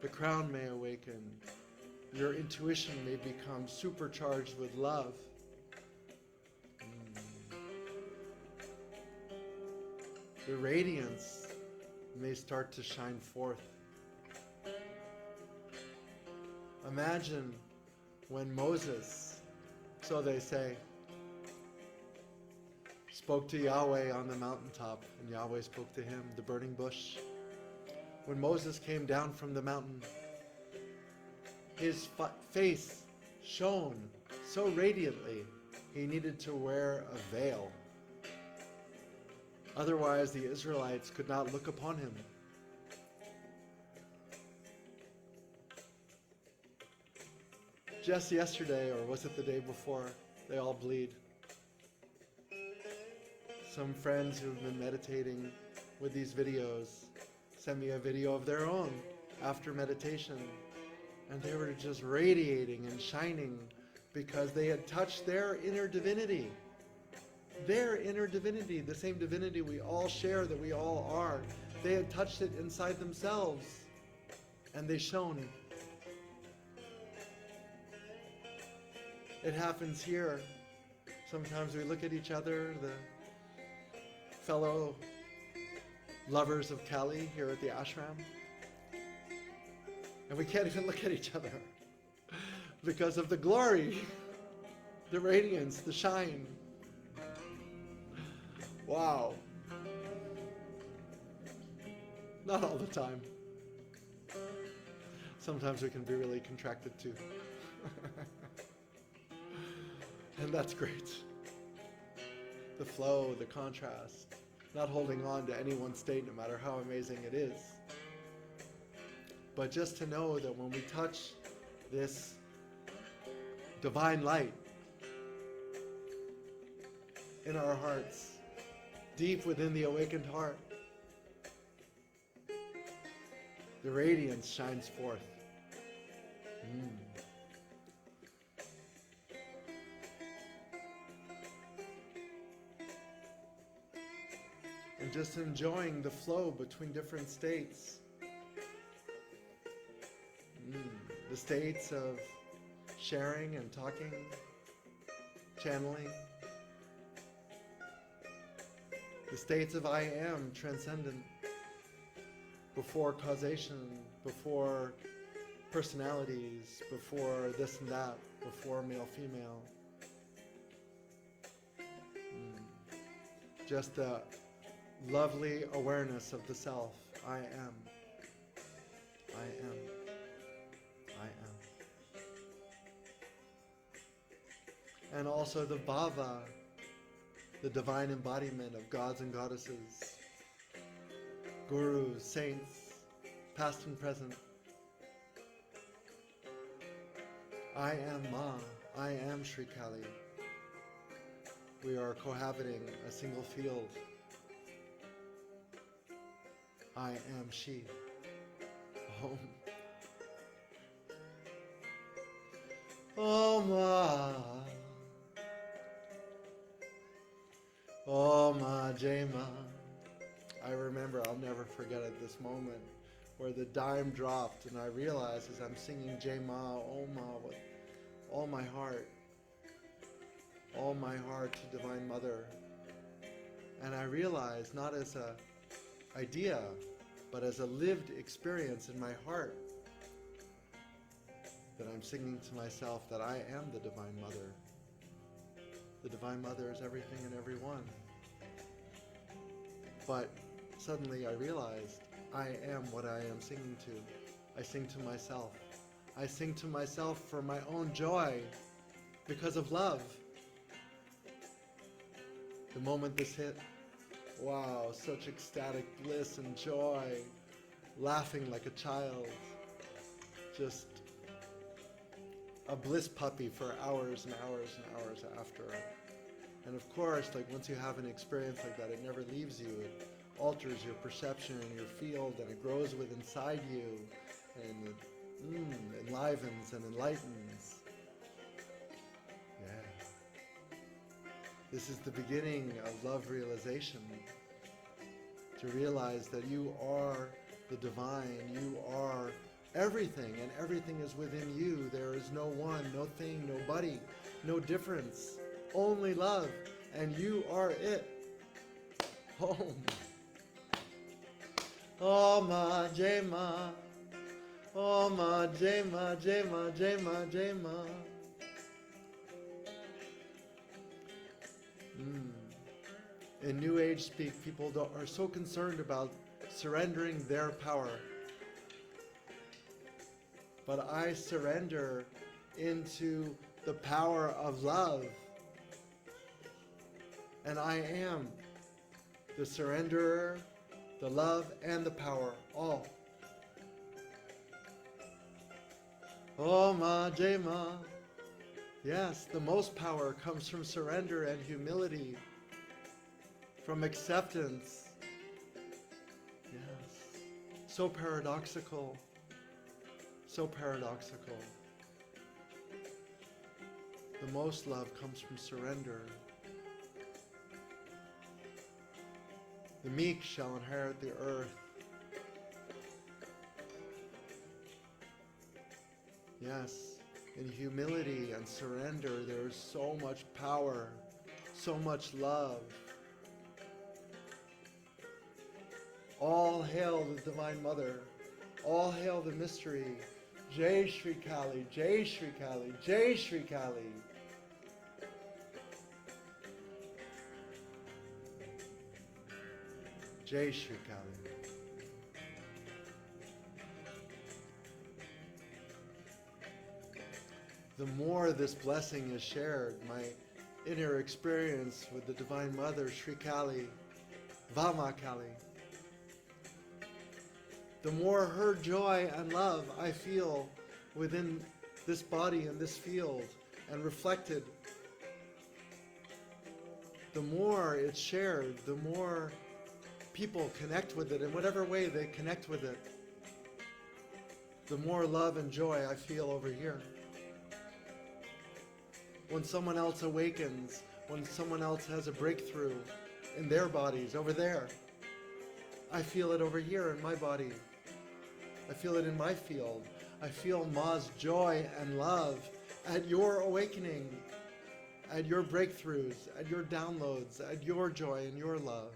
the crown may awaken. Your intuition may become supercharged with love. The radiance may start to shine forth. Imagine when Moses, so they say, spoke to Yahweh on the mountaintop, and Yahweh spoke to him, the burning bush. When Moses came down from the mountain, his face shone so radiantly, he needed to wear a veil. Otherwise, the Israelites could not look upon him. Just yesterday, or was it the day before, they all bleed. Some friends who've been meditating with these videos send me a video of their own after meditation. And they were just radiating and shining because they had touched their inner divinity. Their inner divinity, the same divinity we all share, that we all are. They had touched it inside themselves, and they shone. It happens here. Sometimes we look at each other, the fellow lovers of Kali here at the ashram, and we can't even look at each other because of the glory, the radiance, the shine. Wow. Not all the time. Sometimes we can be really contracted too. And that's great. The flow, the contrast, not holding on to any one state, no matter how amazing it is. But just to know that when we touch this divine light in our hearts, deep within the awakened heart, the radiance shines forth. And just enjoying the flow between different states. The states of sharing and talking, channeling. The states of I am, transcendent, before causation, before personalities, before this and that, before male, female. Just the lovely awareness of the self. I am. I am. I am. And also the bhava, the divine embodiment of gods and goddesses, gurus, saints, past and present. I am Ma. I am Sri Kali. We are cohabiting a single field. I am she. Om. Om Ma. Om Ma Jai Ma. I remember, I'll never forget it, this moment where the dime dropped and I realized as I'm singing Jai Ma, Om Ma with all my heart to Divine Mother. And I realized, not as a idea, but as a lived experience in my heart, that I'm singing to myself that I am the Divine Mother. The Divine Mother is everything and everyone. But suddenly I realized I am what I am singing to. I sing to myself. I sing to myself for my own joy, because of love. The moment this hit, wow, such ecstatic bliss and joy, laughing like a child, just a bliss puppy for hours and hours and hours after. And of course, like once you have an experience like that, it never leaves you. It alters your perception and your field, and it grows within inside you, and it enlivens and enlightens. Yeah. This is the beginning of love realization. To realize that you are the divine, you are everything, and everything is within you. There is no one, no thing, nobody, no difference, only love, and you are it. Om. Om Ma Jai Ma. Om Ma Jai Ma, Jai Ma, Jai Ma, Jai Ma. In New Age speak, people are so concerned about surrendering their power. But I surrender into the power of love. And I am the surrenderer, the love, and the power, all. Om Ma Jai Ma. Yes, the most power comes from surrender and humility, from acceptance. Yes. So paradoxical. So paradoxical. The most love comes from surrender. The meek shall inherit the earth. Yes, in humility and surrender there is so much power, so much love. All hail the Divine Mother. All hail the mystery. Jai Shri Kali, Jai Shri Kali, Jai Shri Kali. Jai Shri Kali. The more this blessing is shared, my inner experience with the Divine Mother, Shri Kali, Vama Kali, the more her joy and love I feel within this body and this field and reflected, the more it's shared, the more people connect with it in whatever way they connect with it, the more love and joy I feel over here. When someone else awakens, when someone else has a breakthrough in their bodies over there, I feel it over here in my body. I feel it in my field. I feel Ma's joy and love at your awakening, at your breakthroughs, at your downloads, at your joy and your love.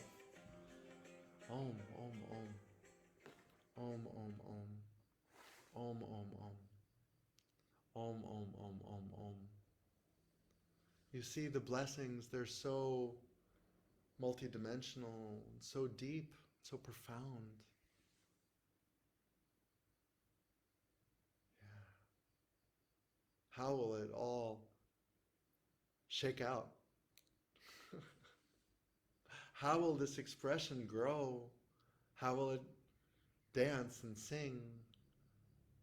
Om, Om, Om. Om, Om, Om. Om, Om, Om. Om, Om, Om, Om, Om. You see, the blessings, they're so multidimensional, so deep, so profound. Yeah. How will it all shake out? How will this expression grow? How will it dance and sing?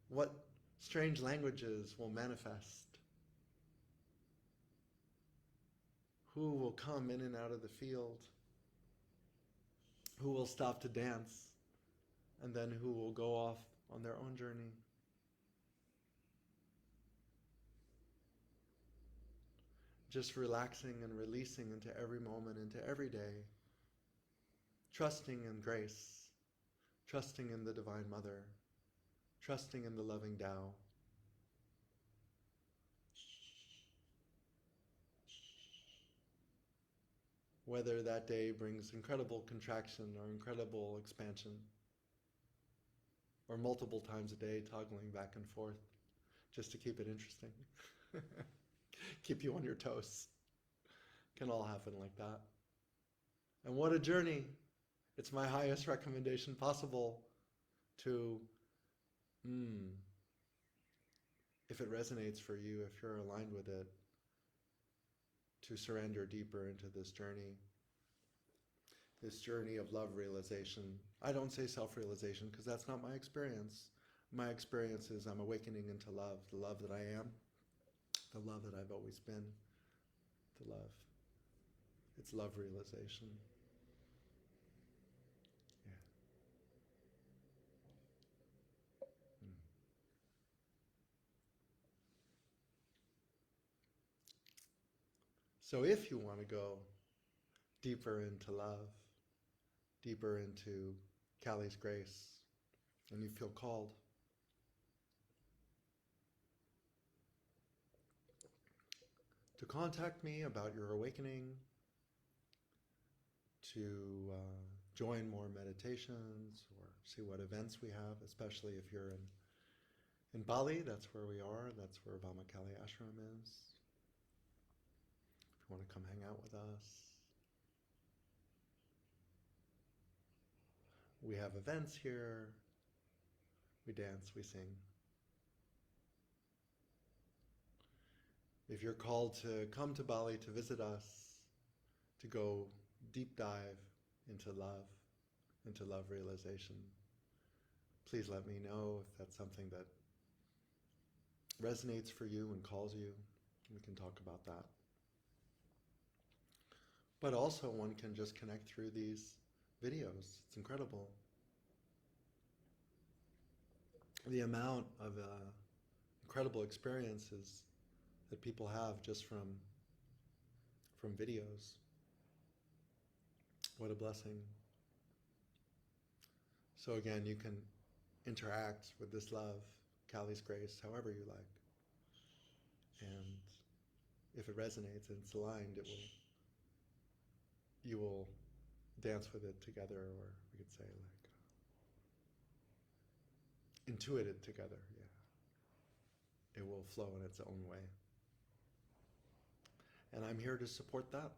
What strange languages will manifest? Who will come in and out of the field? Who will stop to dance? And then who will go off on their own journey? Just relaxing and releasing into every moment, into every day. Trusting in grace. Trusting in the Divine Mother. Trusting in the loving Tao. Whether that day brings incredible contraction or incredible expansion, or multiple times a day toggling back and forth just to keep it interesting. Keep you on your toes. Can all happen like that. And what a journey. It's my highest recommendation possible to, if it resonates for you, if you're aligned with it, to surrender deeper into this journey of love realization. I don't say self-realization because that's not my experience. My experience is I'm awakening into love, the love that I am, the love that I've always been, the love. It's love realization. Yeah. So if you want to go deeper into love, deeper into Kali's grace, and you feel called, to contact me about your awakening, to join more meditations, or see what events we have, especially if you're in Bali, that's where we are, that's where Vama Kali Ashram is. If you want to come hang out with us. We have events here, we dance, we sing. If you're called to come to Bali to visit us, to go deep dive into love realization, please let me know if that's something that resonates for you and calls you. We can talk about that. But also one can just connect through these videos. It's incredible. the amount of incredible experiences that people have just from videos. What a blessing. So again, you can interact with this love, Kali's grace, however you like. And if it resonates and it's aligned, you will dance with it together, or we could say like intuit it together. Yeah, it will flow in its own way. And I'm here to support that.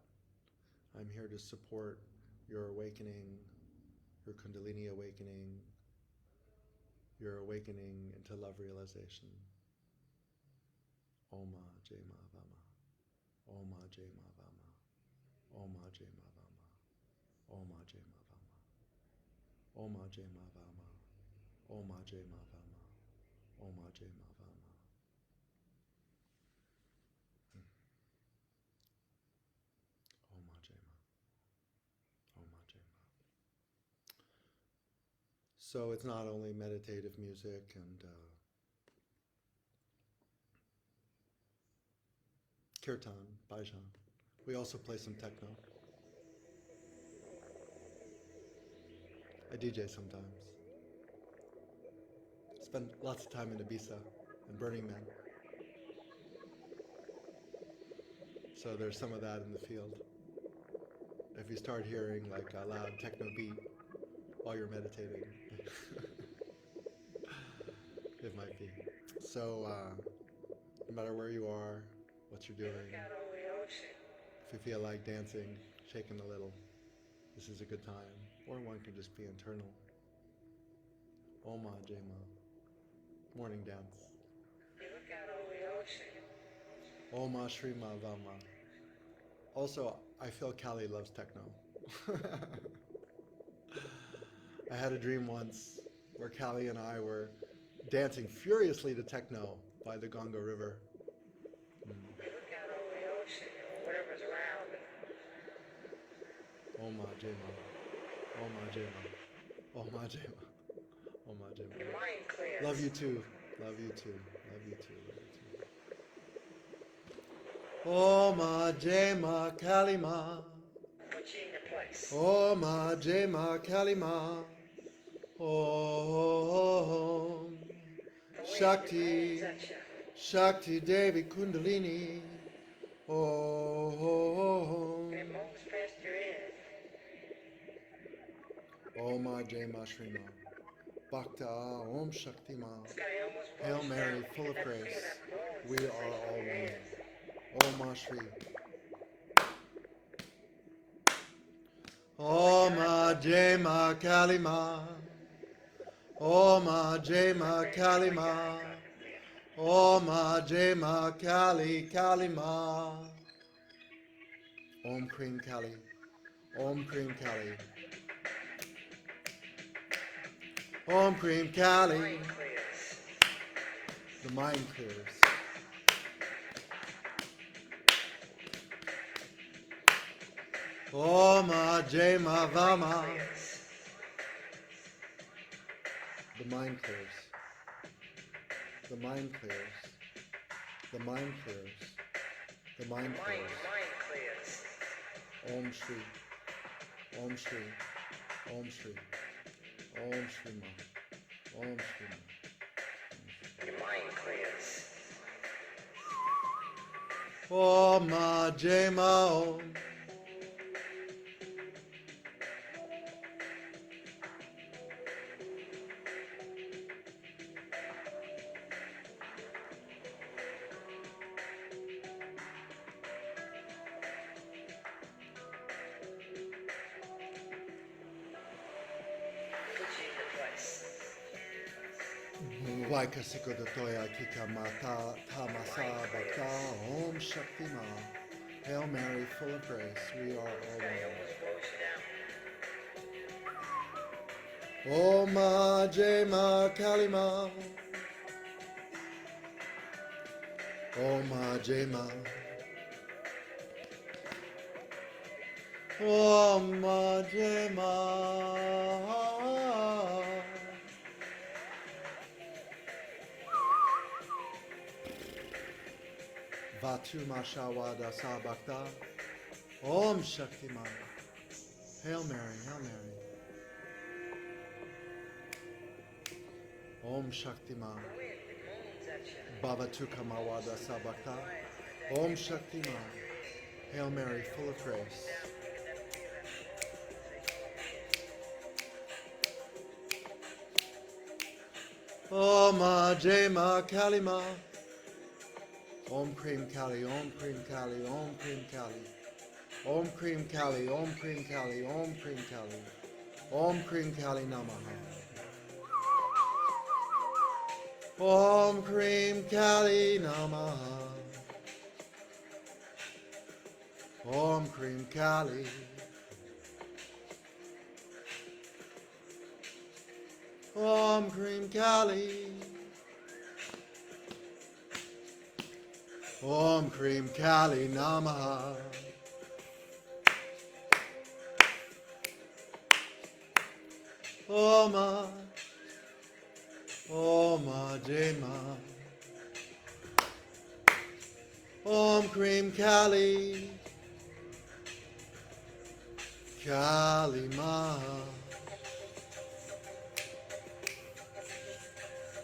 I'm here to support your awakening, your Kundalini awakening, your awakening into love realization. Oma Jema Vama. Oma Jema Vama. Oma Jema Vama. Oma Jema Vama. Oma Jema Vama. Oma Jema Vama. Oma Jema Vama. Oma Jema. Oma Jema. So it's not only meditative music and kirtan, bhajan. We also play some techno. I DJ sometimes. Spend lots of time in Ibiza and Burning Man. So there's some of that in the field. If you start hearing like a loud techno beat while you're meditating, it might be. So no matter where you are, what you're doing, if you feel like dancing, shaking a little, this is a good time. Or one can just be internal. Oma Jema. Morning dance. Oma Shrima Vama. Also, I feel Kali loves techno. I had a dream once where Kali and I were dancing furiously to techno by the Ganga River. Oma Jema. Oma Jema. Oma Jema. Oma Jema. Love you too. Love you too. Love you too. Love you too. Oma Jema Kalima. Oma Jema Kalima. Om Shakti. Shakti Devi Kundalini. Om. Oma Jema Shrima. Bhakta Om Shakti Ma. Hail Mary, full of grace. We are all one. Om Shri. Oma Jema Kalima. Oma Jema Kalima. Oma Jema Kali Kalima. Om Cream Kali. Om Cream Kali. Om Cream Kali. The mind clears. Om Jema Vama. The mind clears. The mind clears. The mind clears. The mind clears. Om Shri. Om Shri. Om Shri. Om Shri Ma. Om Shri Ma. Your mind clears. Om Jema Om. Vaikasiko Datoya Kika Mata Tamasa Bhakta Om Shakti Ma. Hail Mary, full of grace, we are all one. Om Jema Kalima. Om Jema. Om Jema. Vatu Mashawada Sabakta. Om Shakti Ma. Hail Mary, Hail Mary. Om Shakti Ma. Bhavatu Kamawada Sabakta. Om Shakti Ma. Hail Mary, full of grace. Om Jema Kalima. Om Cream Kali, Om Cream Kali, Om Cream Kali. Om Cream Kali, Om Cream Kali, Om Cream Kali. Om Cream Kali Namaha. Om Cream Kali Namaha. Om Cream Kali. Om Cream Kali. Om Cream Kali Namaha. Om Jema. Om Cream Kali. Kali Ma.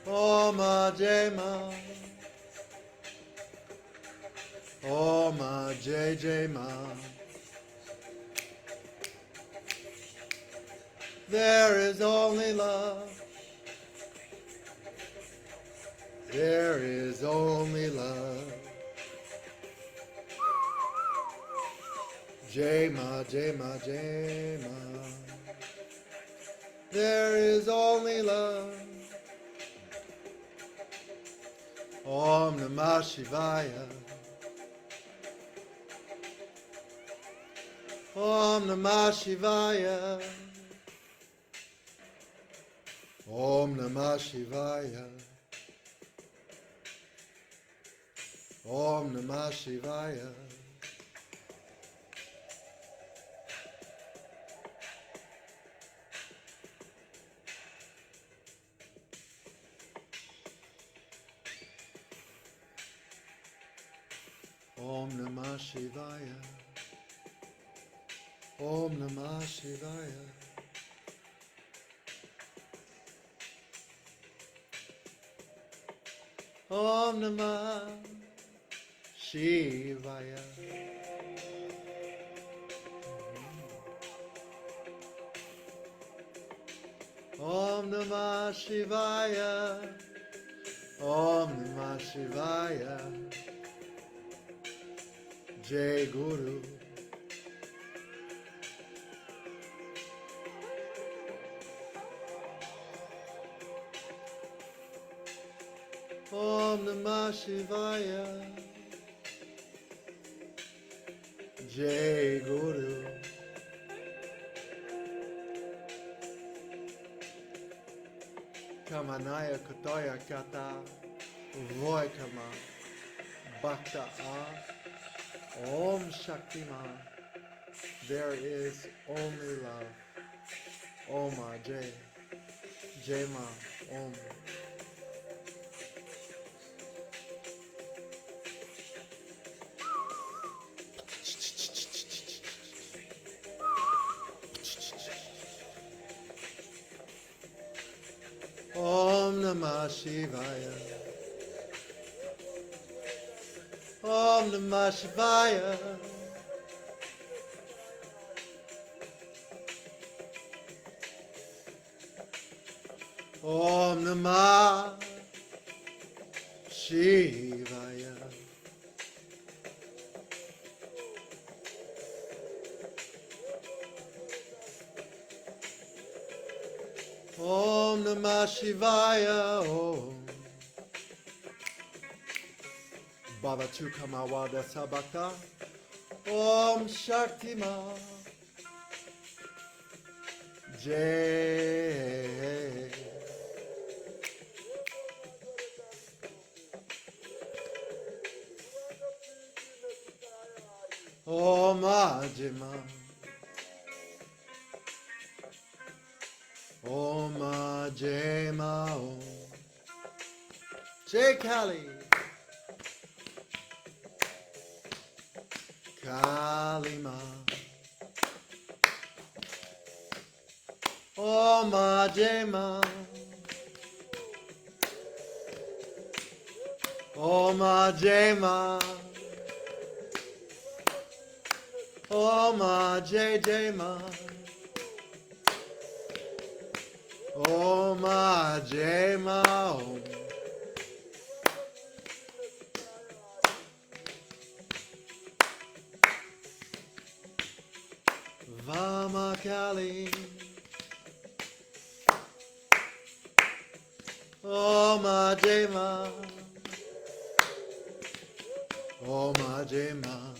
Om Jema. Om Jema. There is only love. There is only love. Jema, Jema, Jema. There is only love. Om Namah Shivaya. Om Namah Shivaya. Om Namah Shivaya. Om Namah Shivaya. Om Namah Shivaya. Om Namah Shivaya. Om Namah Shivaya. Om Namah Shivaya. Om Namah Shivaya. Jai Guru. Om Namah Shivaya. Jai Guru. Kamanaya Katoya Kata Voikama Bhakta A Om Shakti Ma. There is only love. Om Jai. Jai Ma. Om. Om Namah Shivaya. Om Namah Shivaya. Om Namah Shivaya. Om Namah Shivaya. Om. Bhavatu Kamawada Sabakta. Om Shakti Ma. Jai. Om Ajima. Om Ajima. Om. Jai Kali. Kalima. Om Jema. Om Jema. Om Jema. Om Jema. Vama Kali. Om Jema. Om Jema.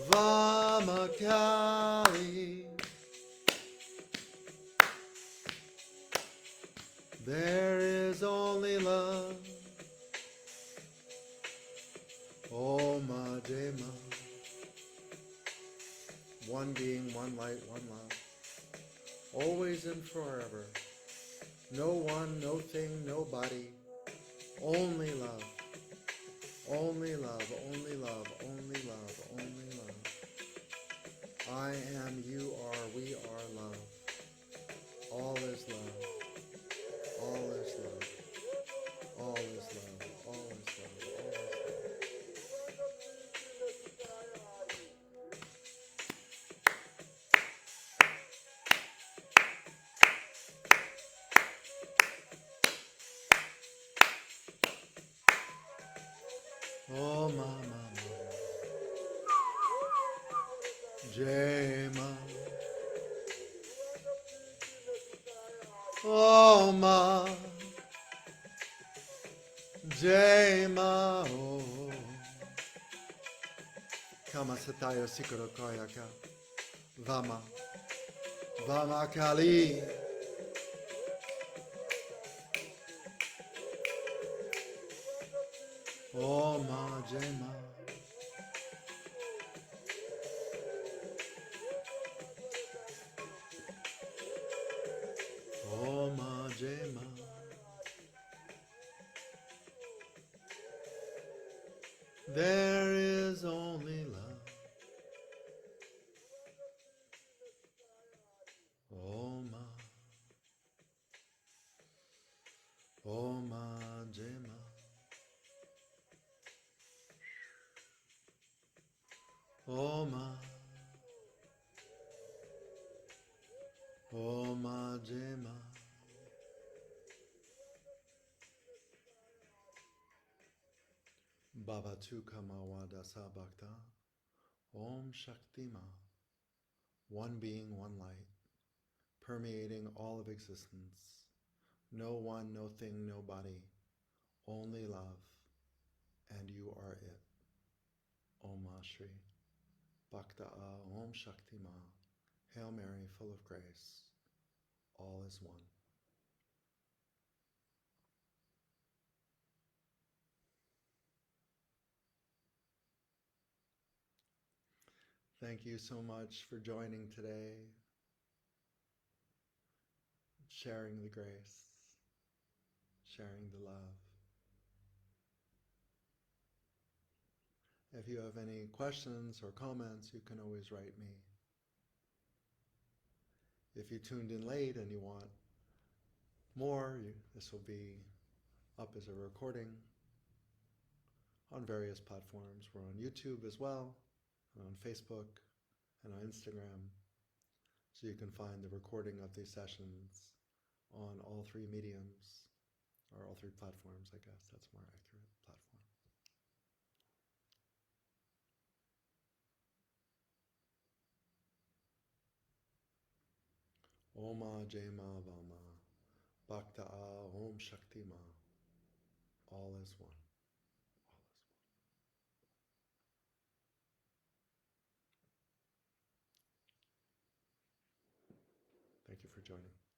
Vama Kali. There is only love. Om Jema. One being, one light, one love. Always and forever. No one, no thing, nobody. Only love. Only love, only love, only love, only love. I am, you are, we are love. All is love. All is love. All is love. All is love. All is love. Oh, mama, Jema. Oh, ma, Jema. Oh, Kama Satayo Sikoro Koyaka. Vama. Vama Kali. Oh, ma, Jema. Oh, ma, Jema. There is only love. Oh, ma. Oh, ma, Jema. Oh, ma. Oh, ma, Jema. Baba tu kamawada sabakta. Om Shaktima. One being, one light, permeating all of existence. No one, no thing, no body. Only love. And you are it. Om Shri. Bhakta Om Shaktima. Hail Mary, full of grace. All is one. Thank you so much for joining today, sharing the grace, sharing the love. If you have any questions or comments, you can always write me. If you tuned in late and you want more, this will be up as a recording on various platforms. We're on YouTube as well, and on Facebook, and on Instagram. So you can find the recording of these sessions on all three mediums, or all three platforms, I guess. That's more accurate, platform. Oma Jema Vama, Bhakta Om Shakti Ma. All is one. Thank you for joining.